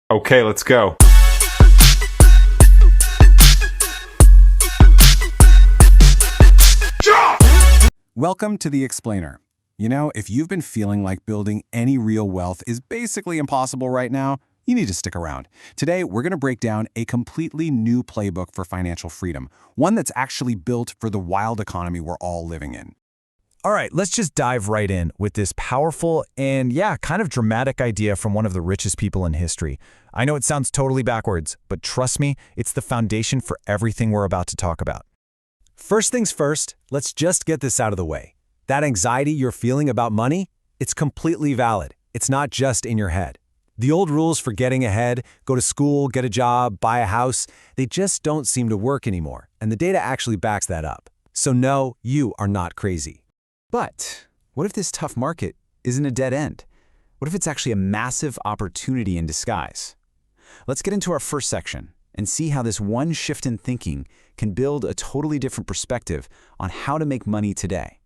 Okay, let's go. Welcome to The Explainer. You know, if you've been feeling like building any real wealth is basically impossible right now, you need to stick around. Today, we're going to break down a completely new playbook for financial freedom, one that's actually built for the wild economy we're all living in. All right, let's just dive right in with this powerful and, kind of dramatic idea from one of the richest people in history. I know it sounds totally backwards, but trust me, it's the foundation for everything we're about to talk about. First things first, let's just get this out of the way. That anxiety you're feeling about money, it's completely valid. It's not just in your head. The old rules for getting ahead, go to school, get a job, buy a house, they just don't seem to work anymore, and the data actually backs that up. So no, you are not crazy. But what if this tough market isn't a dead end? What if it's actually a massive opportunity in disguise? Let's get into our first section and see how this one shift in thinking can build a totally different perspective on how to make money today.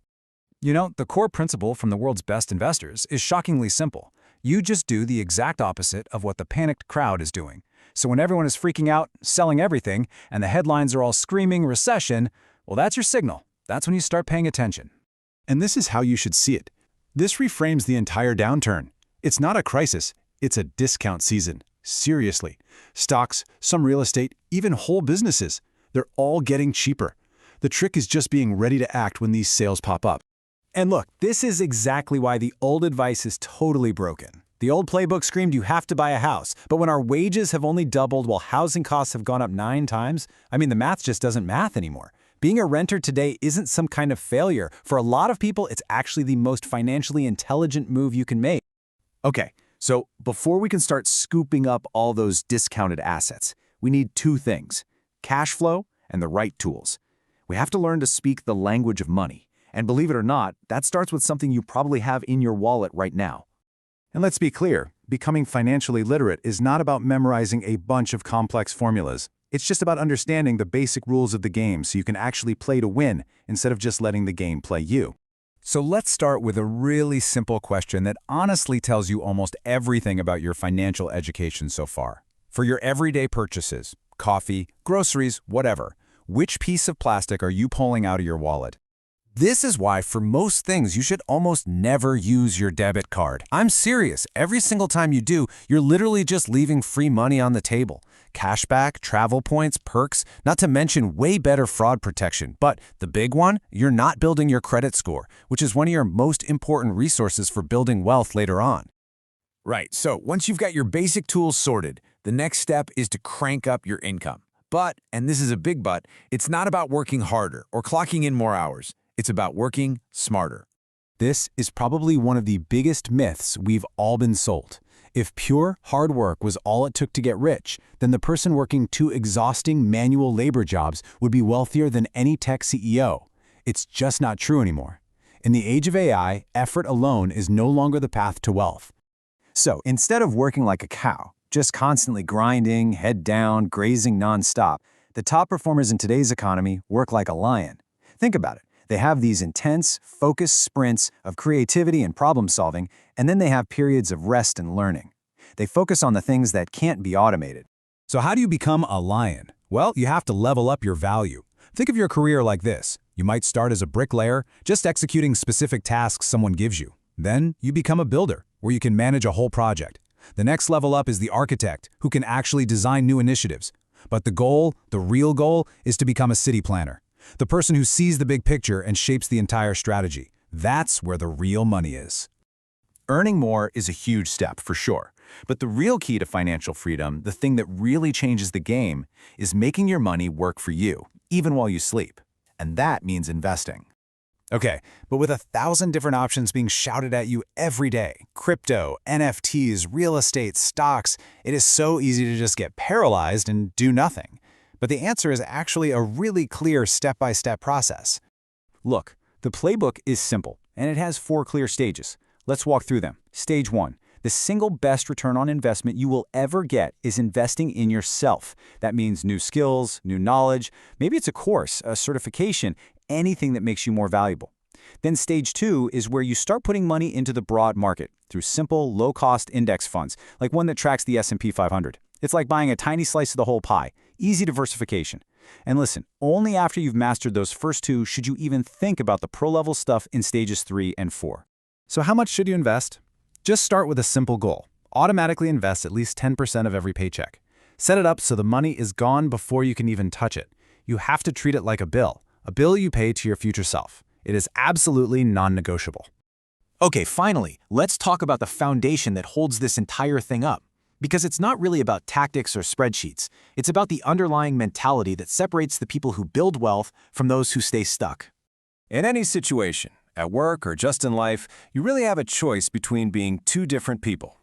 You know, the core principle from the world's best investors is shockingly simple. You just do the exact opposite of what the panicked crowd is doing. So when everyone is freaking out, selling everything, and the headlines are all screaming recession, well, that's your signal. That's when you start paying attention. And this is how you should see it. This reframes the entire downturn. It's not a crisis, it's a discount season. Seriously. Stocks, some real estate, even whole businesses, they're all getting cheaper. The trick is just being ready to act when these sales pop up. And look, this is exactly why the old advice is totally broken. The old playbook screamed you have to buy a house, but when our wages have only doubled while housing costs have gone up 9 times, the math just doesn't math anymore. Being a renter today isn't some kind of failure. For a lot of people, it's actually the most financially intelligent move you can make. Okay, so before we can start scooping up all those discounted assets, we need 2 things: cash flow and the right tools. We have to learn to speak the language of money. And believe it or not, that starts with something you probably have in your wallet right now. And let's be clear, becoming financially literate is not about memorizing a bunch of complex formulas. It's just about understanding the basic rules of the game so you can actually play to win instead of just letting the game play you. So let's start with a really simple question that honestly tells you almost everything about your financial education so far. For your everyday purchases, coffee, groceries, whatever, which piece of plastic are you pulling out of your wallet? This is why for most things you should almost never use your debit card. I'm serious. Every single time you do, you're literally just leaving free money on the table. Cashback, travel points, perks, not to mention way better fraud protection. But the big one, you're not building your credit score, which is one of your most important resources for building wealth later on. Right, so once you've got your basic tools sorted, the next step is to crank up your income. But, and this is a big but, it's not about working harder or clocking in more hours. It's about working smarter. This is probably one of the biggest myths we've all been sold. If pure hard work was all it took to get rich, then the person working 2 exhausting manual labor jobs would be wealthier than any tech CEO. It's just not true anymore. In the age of AI, effort alone is no longer the path to wealth. So instead of working like a cow, just constantly grinding, head down, grazing nonstop, the top performers in today's economy work like a lion. Think about it. They have these intense, focused sprints of creativity and problem solving, and then they have periods of rest and learning. They focus on the things that can't be automated. So how do you become a lion? Well, you have to level up your value. Think of your career like this. You might start as a bricklayer, just executing specific tasks someone gives you. Then you become a builder, where you can manage a whole project. The next level up is the architect, who can actually design new initiatives. But the goal, the real goal, is to become a city planner. The person who sees the big picture and shapes the entire strategy. That's where the real money is. Earning more is a huge step, for sure. But the real key to financial freedom, the thing that really changes the game, is making your money work for you, even while you sleep. And that means investing. Okay, but with 1,000 different options being shouted at you every day, crypto, NFTs, real estate, stocks, it is so easy to just get paralyzed and do nothing. But the answer is actually a really clear step-by-step process. Look, the playbook is simple, and it has 4 clear stages. Let's walk through them. Stage 1. The single best return on investment you will ever get is investing in yourself. That means new skills, new knowledge. Maybe it's a course, a certification, anything that makes you more valuable. Then stage 2 is where you start putting money into the broad market through simple, low-cost index funds, like one that tracks the S&P 500. It's like buying a tiny slice of the whole pie, easy diversification. And listen, only after you've mastered those first two should you even think about the pro-level stuff in stages 3 and 4. So how much should you invest? Just start with a simple goal. Automatically invest at least 10% of every paycheck. Set it up so the money is gone before you can even touch it. You have to treat it like a bill you pay to your future self. It is absolutely non-negotiable. Okay, finally, let's talk about the foundation that holds this entire thing up. Because it's not really about tactics or spreadsheets. It's about the underlying mentality that separates the people who build wealth from those who stay stuck. In any situation, at work or just in life, you really have a choice between being two different people.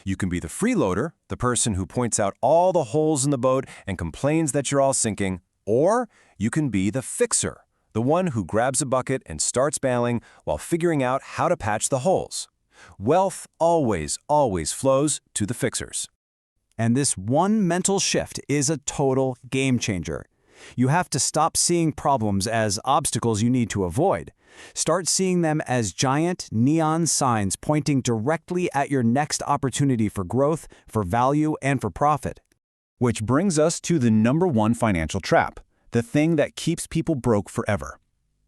You can be the freeloader, the person who points out all the holes in the boat and complains that you're all sinking, or you can be the fixer, the one who grabs a bucket and starts bailing while figuring out how to patch the holes. Wealth always flows to the fixers. And this one mental shift is a total game changer. You have to stop seeing problems as obstacles you need to avoid. Start seeing them as giant neon signs pointing directly at your next opportunity for growth, for value, and for profit. Which brings us to the #1 financial trap, the thing that keeps people broke forever.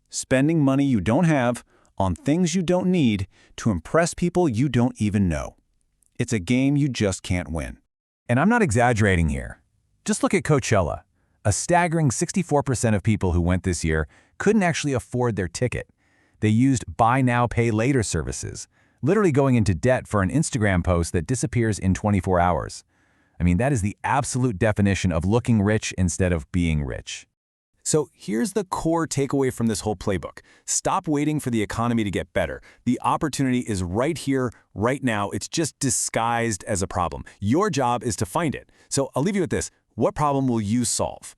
Spending money you don't have on things you don't need to impress people you don't even know. It's a game you just can't win. And I'm not exaggerating here. Just look at Coachella. A staggering 64% of people who went this year couldn't actually afford their ticket. They used buy now, pay later services, literally going into debt for an Instagram post that disappears in 24 hours. I mean, that is the absolute definition of looking rich instead of being rich. So here's the core takeaway from this whole playbook. Stop waiting for the economy to get better. The opportunity is right here, right now. It's just disguised as a problem. Your job is to find it. So I'll leave you with this. What problem will you solve?